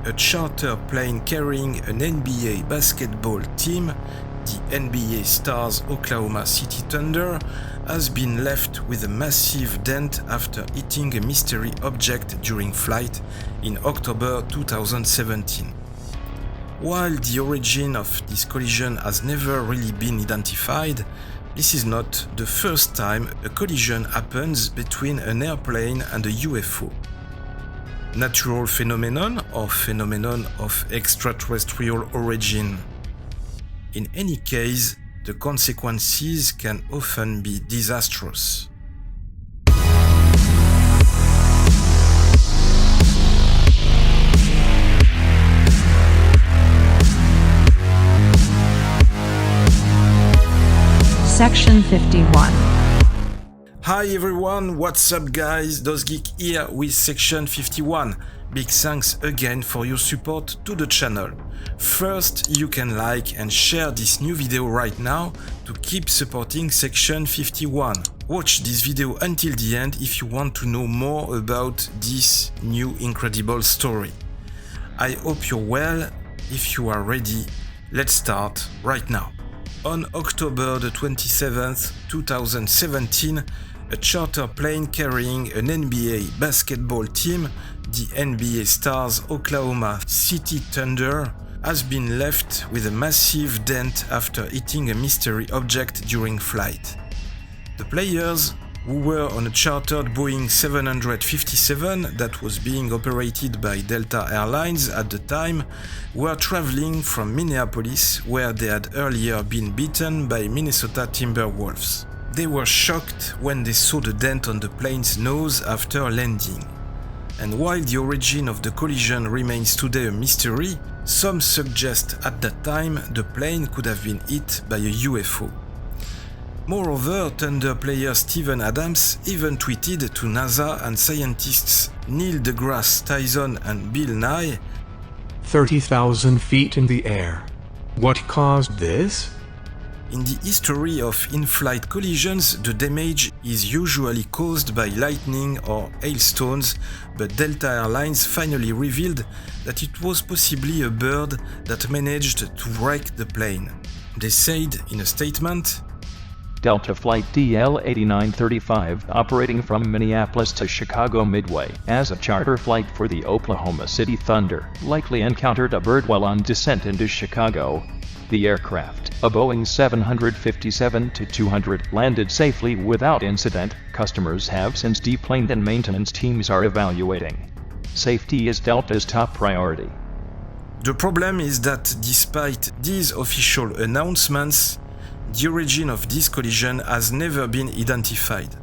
a charter plane carrying an NBA basketball team, the NBA Stars Oklahoma City Thunder, has been left with a massive dent after hitting a mystery object during flight in October 2017. While the origin of this collision has never really been identified, this is not the first time a collision happens between an airplane and a UFO. Natural phenomenon or phenomenon of extraterrestrial origin? In any case, the consequences can often be disastrous. Section 51. Hi everyone, what's up guys? DOZgeek here with Section 51. Big thanks again for your support to the channel. First, you can like and share this new video right now to keep supporting Section 51. Watch this video until the end if you want to know more about this new incredible story. I hope you're well. If you are ready, let's start right now. On October the 27th, 2017, a charter plane carrying an NBA basketball team, the NBA Stars Oklahoma City Thunder, has been left with a massive dent after hitting a mystery object during flight. The players, who were on a chartered Boeing 757 that was being operated by Delta Airlines at the time, were traveling from Minneapolis, where they had earlier been beaten by Minnesota Timberwolves. They were shocked when they saw the dent on the plane's nose after landing. And while the origin of the collision remains today a mystery, some suggest at that time the plane could have been hit by a UFO. Moreover, Thunder player Steven Adams even tweeted to NASA and scientists Neil deGrasse Tyson and Bill Nye, 30,000 feet in the air. What caused this? In the history of in-flight collisions, the damage is usually caused by lightning or hailstones, but Delta Airlines finally revealed that it was possibly a bird that managed to wreck the plane. They said in a statement, Delta Flight DL8935 operating from Minneapolis to Chicago Midway as a charter flight for the Oklahoma City Thunder likely encountered a bird while on descent into Chicago. The aircraft, a Boeing 757-200, landed safely without incident. Customers have since deplaned and maintenance teams are evaluating. Safety is Delta's top priority. The problem is that despite these official announcements, the origin of this collision has never been identified.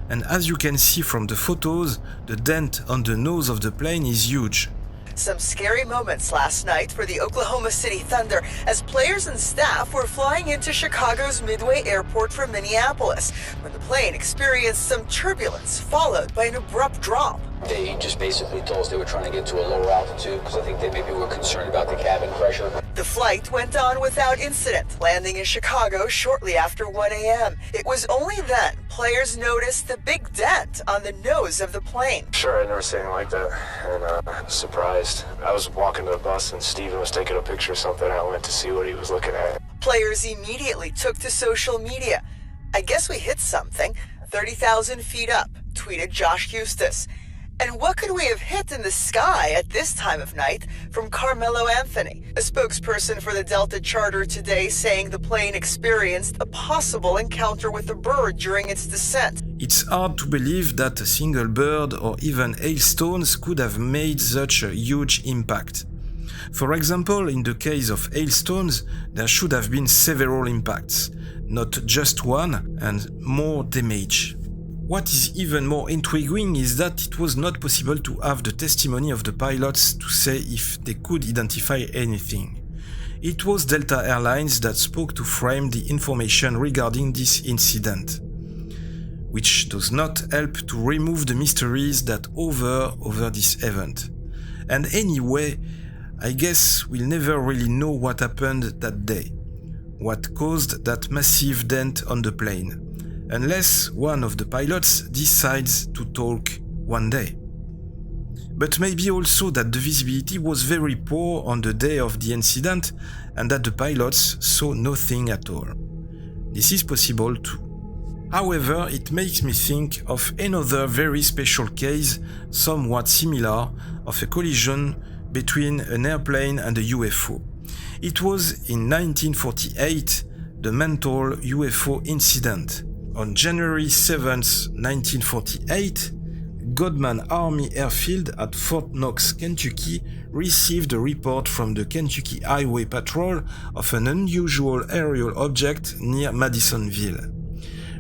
And as you can see from the photos, the dent on the nose of the plane is huge. Some scary moments last night for the Oklahoma City Thunder as players and staff were flying into Chicago's Midway Airport from Minneapolis when the plane experienced some turbulence followed by an abrupt drop. They just basically told us they were trying to get to a lower altitude because I think they maybe were concerned about the cabin pressure. The flight went on without incident, landing in Chicago shortly after 1 a.m. It was only then players noticed the big dent on the nose of the plane. Sure, I'd never seen anything like that, and I was surprised. I was walking to the bus and Steven was taking a picture of something. I went to see what he was looking at. Players immediately took to social media. I guess we hit something. 30,000 feet up, tweeted Josh Eustace. And what could we have hit in the sky at this time of night? From Carmelo Anthony, a spokesperson for the Delta charter today, saying the plane experienced a possible encounter with a bird during its descent. It's hard to believe that a single bird or even hailstones could have made such a huge impact. For example, in the case of hailstones, there should have been several impacts, not just one, and more damage. What is even more intriguing is that it was not possible to have the testimony of the pilots to say if they could identify anything. It was Delta Airlines that spoke to frame the information regarding this incident, which does not help to remove the mysteries that hover over this event. And anyway, I guess we'll never really know what happened that day, what caused that massive dent on the plane, unless one of the pilots decides to talk one day. but maybe also that the visibility was very poor on the day of the incident and that the pilots saw nothing at all. This is possible too. However, it makes me think of another very special case, somewhat similar, of a collision between an airplane and a UFO. It was in 1948, the mental UFO incident. On January 7, 1948, Godman Army Airfield at Fort Knox, Kentucky, received a report from the Kentucky Highway Patrol of an unusual aerial object near Madisonville.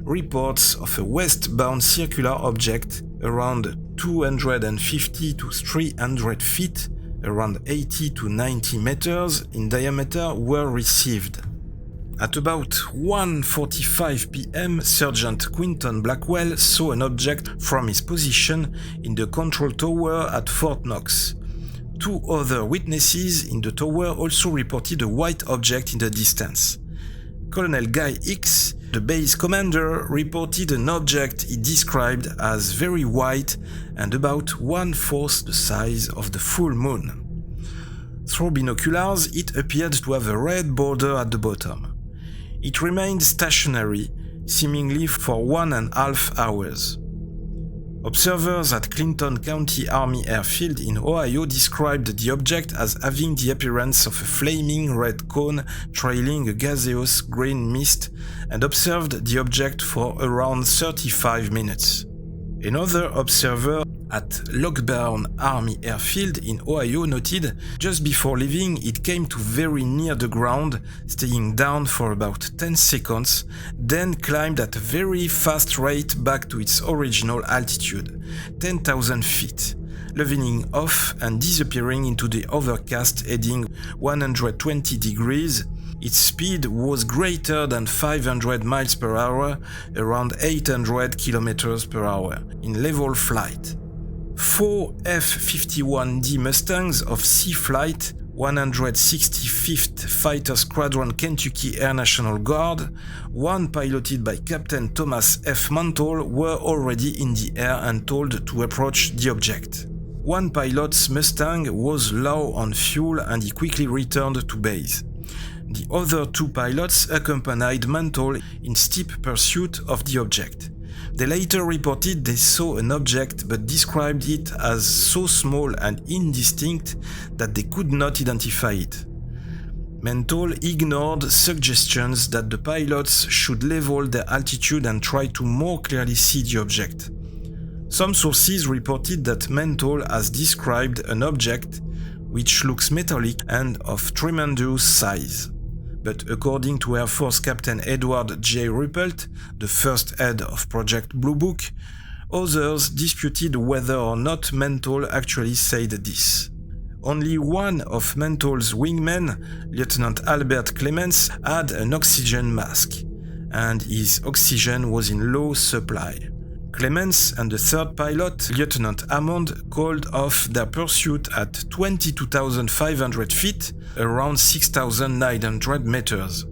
Reports of a westbound circular object around 250 to 300 feet, around 80 to 90 meters in diameter, were received. At about 1:45 p.m., Sergeant Quinton Blackwell saw an object from his position in the control tower at Fort Knox. Two other witnesses in the tower also reported a white object in the distance. Colonel Guy Hicks, the base commander, reported an object he described as very white and about 1/4 the size of the full moon. Through binoculars, it appeared to have a red border at the bottom. It remained stationary, seemingly for 1.5 hours. Observers at Clinton County Army Airfield in Ohio described the object as having the appearance of a flaming red cone trailing a gaseous green mist and observed the object for around 35 minutes. Another observer at Lockbourne Army Airfield in Ohio noted just before leaving it came to very near the ground, staying down for about 10 seconds, then climbed at a very fast rate back to its original altitude, 10,000 feet, leveling off and disappearing into the overcast heading 120 degrees. Its speed was greater than 500 miles per hour, around 800 kilometers per hour, in level flight. 4 F-51D Mustangs of Sea Flight, 165th Fighter Squadron Kentucky Air National Guard, one piloted by Captain Thomas F. Mantle, were already in the air and told to approach the object. One pilot's Mustang was low on fuel and he quickly returned to base. The other two pilots accompanied Mantle in steep pursuit of the object. They later reported they saw an object but described it as so small and indistinct that they could not identify it. Mantle ignored suggestions that the pilots should level their altitude and try to more clearly see the object. Some sources reported that Mantle has described an object which looks metallic and of tremendous size. But according to Air Force Captain Edward J. Ruppelt, the first head of Project Blue Book, others disputed whether or not Mantle actually said this. Only one of Mantle's wingmen, Lieutenant Albert Clements, had an oxygen mask, and his oxygen was in low supply. Clements and the third pilot, Lieutenant Hammond, called off their pursuit at 22,500 feet, around 6,900 meters.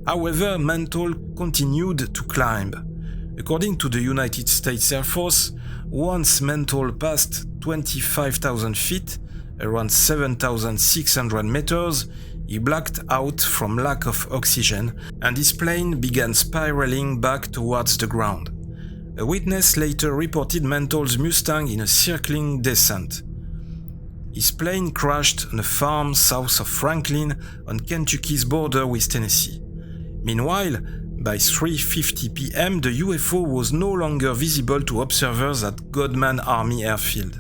However, Mantle continued to climb. According to the United States Air Force, once Mantle passed 25,000 feet, around 7,600 meters, he blacked out from lack of oxygen and his plane began spiraling back towards the ground. A witness later reported Mantle's Mustang in a circling descent. His plane crashed on a farm south of Franklin on Kentucky's border with Tennessee. Meanwhile, by 3:50 p.m., the UFO was no longer visible to observers at Godman Army Airfield.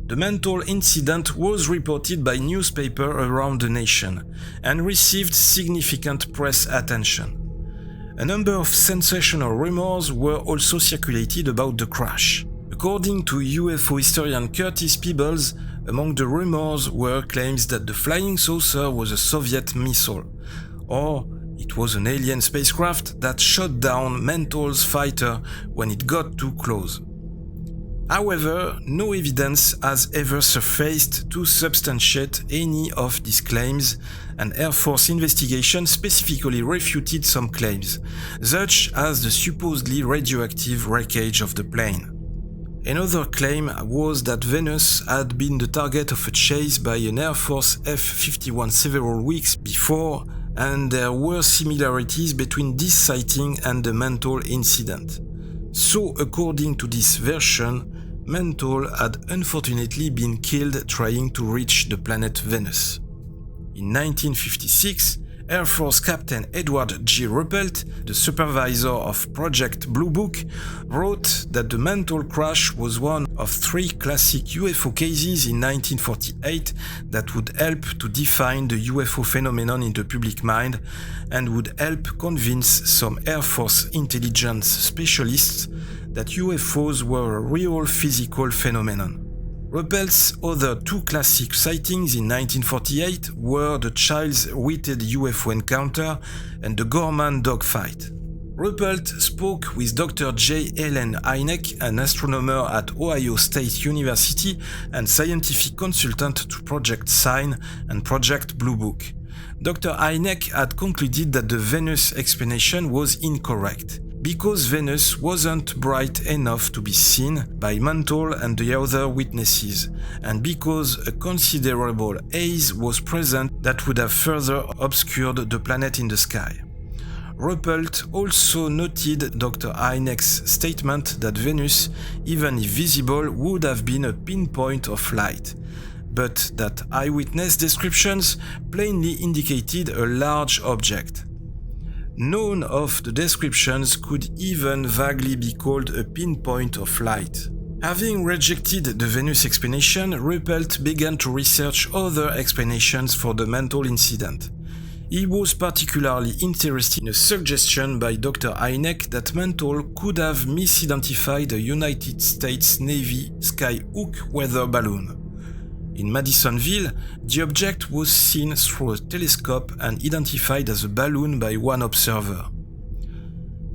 The Mantle incident was reported by newspapers around the nation and received significant press attention. A number of sensational rumors were also circulated about the crash. According to UFO historian Curtis Peebles, among the rumors were claims that the flying saucer was a Soviet missile, or it was an alien spacecraft that shot down Mantle's fighter when it got too close. However, no evidence has ever surfaced to substantiate any of these claims, and Air Force investigation specifically refuted some claims, such as the supposedly radioactive wreckage of the plane. Another claim was that Venus had been the target of a chase by an Air Force F-51 several weeks before, and there were similarities between this sighting and the Mental incident. So, according to this version, Mental had unfortunately been killed trying to reach the planet Venus. In 1956, Air Force Captain Edward G. Ruppelt, the supervisor of Project Blue Book, wrote that the Mental crash was one of 3 classic UFO cases in 1948 that would help to define the UFO phenomenon in the public mind and would help convince some Air Force intelligence specialists that UFOs were a real physical phenomenon. Ruppelt's other 2 classic sightings in 1948 were the Childs-Whitted UFO encounter and the Gorman dogfight. Ruppelt spoke with Dr. J. Allen Hynek, an astronomer at Ohio State University and scientific consultant to Project Sign and Project Blue Book. Dr. Hynek had concluded that the Venus explanation was incorrect, because Venus wasn't bright enough to be seen by Mental and the other witnesses, and because a considerable haze was present that would have further obscured the planet in the sky. Ruppelt also noted Dr. Hynek's statement that Venus, even if visible, would have been a pinpoint of light, but that eyewitness descriptions plainly indicated a large object. None of the descriptions could even vaguely be called a pinpoint of light. Having rejected the Venus explanation, Ruppelt began to research other explanations for the Mental incident. He was particularly interested in a suggestion by Dr. Hynek that Mental could have misidentified a United States Navy Skyhook weather balloon. In Madisonville, the object was seen through a telescope and identified as a balloon by one observer.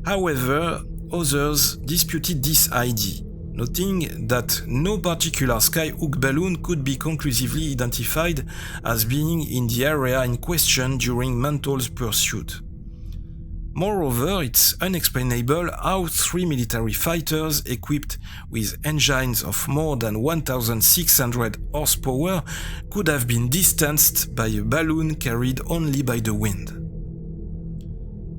However, others disputed this idea, noting that no particular skyhook balloon could be conclusively identified as being in the area in question during Mental's pursuit. Moreover, it's unexplainable how 3 military fighters equipped with engines of more than 1,600 horsepower could have been distanced by a balloon carried only by the wind.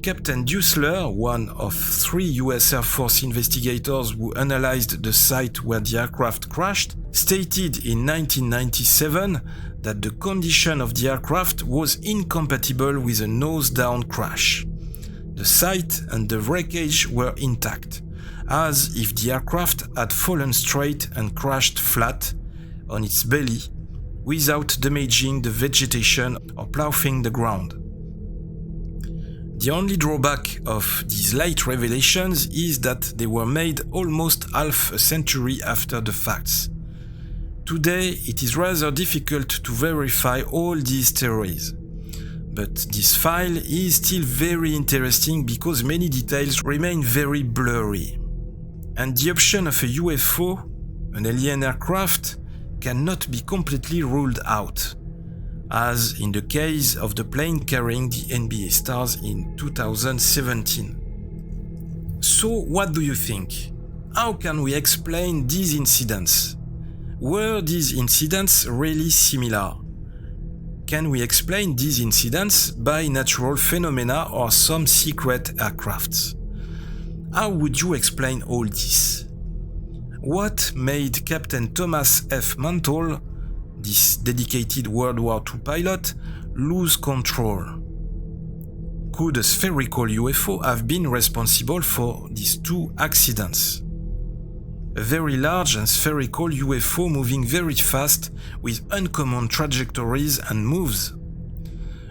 Captain Dussler, one of 3 US Air Force investigators who analyzed the site where the aircraft crashed, stated in 1997 that the condition of the aircraft was incompatible with a nose-down crash. The site and the wreckage were intact, as if the aircraft had fallen straight and crashed flat on its belly without damaging the vegetation or ploughing the ground. The only drawback of these late revelations is that they were made almost half a century after the facts. Today, it is rather difficult to verify all these theories. But this file is still very interesting because many details remain very blurry. And the option of a UFO, an alien aircraft, cannot be completely ruled out, as in the case of the plane carrying the NBA stars in 2017. So what do you think? How can we explain these incidents? Were these incidents really similar? Can we explain these incidents by natural phenomena or some secret aircrafts? How would you explain all this? What made Captain Thomas F. Mental, this dedicated World War II pilot, lose control? Could a spherical UFO have been responsible for these 2 accidents? A very large and spherical UFO moving very fast with uncommon trajectories and moves.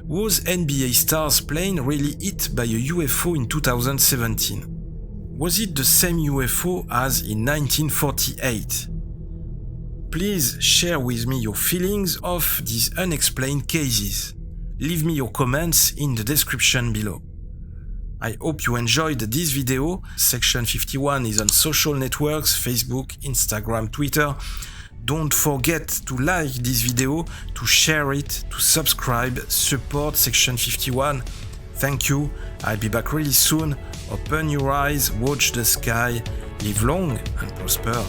Was NBA Star's plane really hit by a UFO in 2017? Was it the same UFO as in 1948? Please share with me your feelings of these unexplained cases. Leave me your comments in the description below. I hope you enjoyed this video. Section 51 is on social networks, Facebook, Instagram, Twitter. Don't forget to like this video, to share it, to subscribe, support Section 51. Thank you. I'll be back really soon. Open your eyes, watch the sky, live long and prosper.